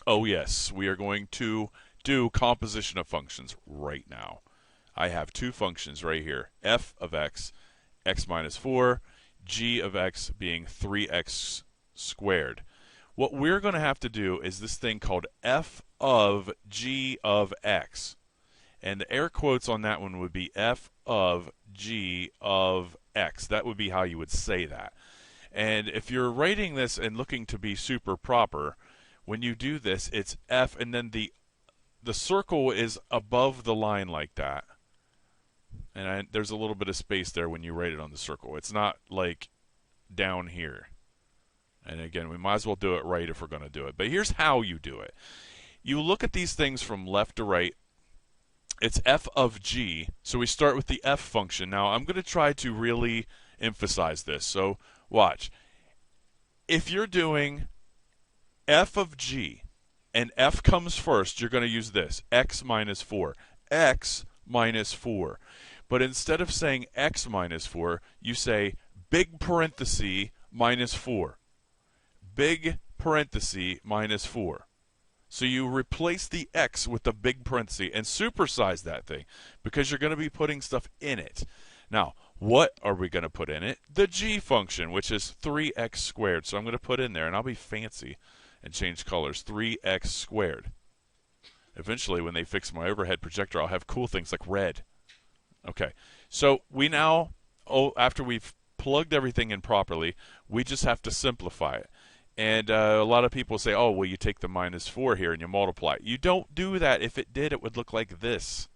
Oh yes, we are going to do composition of functions right now. I have two functions right here, f of x, x minus 4, g of x being 3x squared. What we're going to have to do is this thing called f of g of x. And the air quotes on that one would be f of g of x. That would be how you would say that. And if you're writing this and looking to be super proper, when you do this, it's f, and then the circle is above the line like that. And there's a little bit of space there when you write it on the circle. It's not like down here. And again, we might as well do it right if we're going to do it. But here's how you do it. You look at these things from left to right. It's f of g. So we start with the f function. Now, I'm going to try to really emphasize this. So watch. If you're doing f of g and f comes first, you're going to use this, x minus 4. X minus 4. But instead of saying x minus 4, you say big parenthesis minus 4. Big parenthesis minus 4. So you replace the x with the big parenthesis and supersize that thing because you're going to be putting stuff in it. Now, what are we going to put in it? The g function, which is 3x squared. So I'm going to put in there, and I'll be fancy and change colors, 3x squared. Eventually, when they fix my overhead projector, I'll have cool things like red. Okay, so we now, after we've plugged everything in properly, we just have to simplify it. And a lot of people say, oh, well, you take the minus 4 here and you multiply. You don't do that. If it did, it would look like this.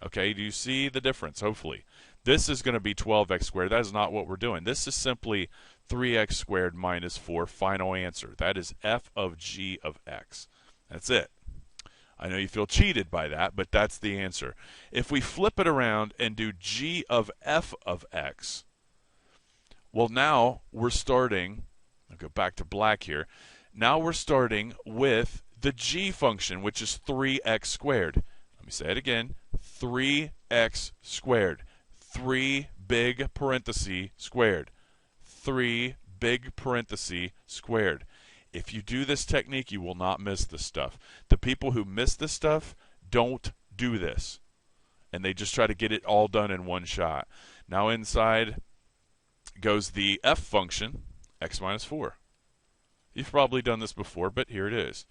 Okay, do you see the difference? Hopefully. This is going to be 12x squared. That is not what we're doing. This is simply 3x squared minus 4, final answer. That is f of g of x. That's it. I know you feel cheated by that, but that's the answer. If we flip it around and do g of f of x, well, now we're starting, I'll go back to black here. Now we're starting with the g function, which is 3x squared. Let me say it again, 3x squared. 3 big parenthesis squared. 3 big parenthesis squared. If you do this technique, you will not miss this stuff. The people who miss this stuff don't do this. And they just try to get it all done in one shot. Now inside goes the f function, x minus 4. You've probably done this before, but here it is.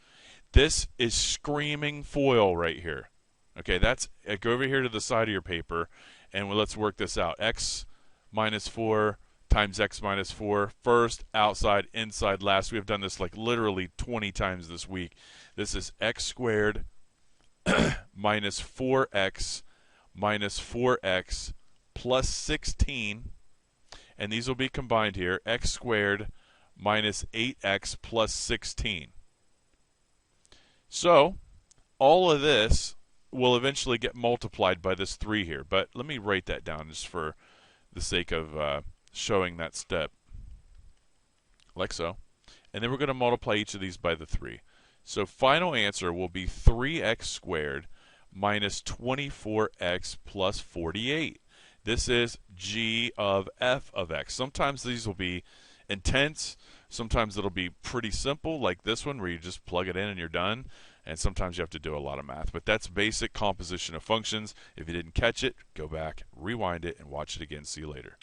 This is screaming FOIL right here. Okay, that's, go over here to the side of your paper, and let's work this out. X minus 4 times x minus 4. First, outside, inside, last. We have done this like literally 20 times this week. This is x squared minus 4x minus 4x plus 16. And these will be combined here. X squared minus 8x plus 16. So, all of this will eventually get multiplied by this 3 here. But let me write that down just for the sake of showing that step. Like so. And then we're going to multiply each of these by the 3. So final answer will be 3x squared minus 24x plus 48. This is g of f of x. Sometimes these will be intense. Sometimes it'll be pretty simple, like this one where you just plug it in and you're done. And sometimes you have to do a lot of math. But that's basic composition of functions. If you didn't catch it, go back, rewind it, and watch it again. See you later.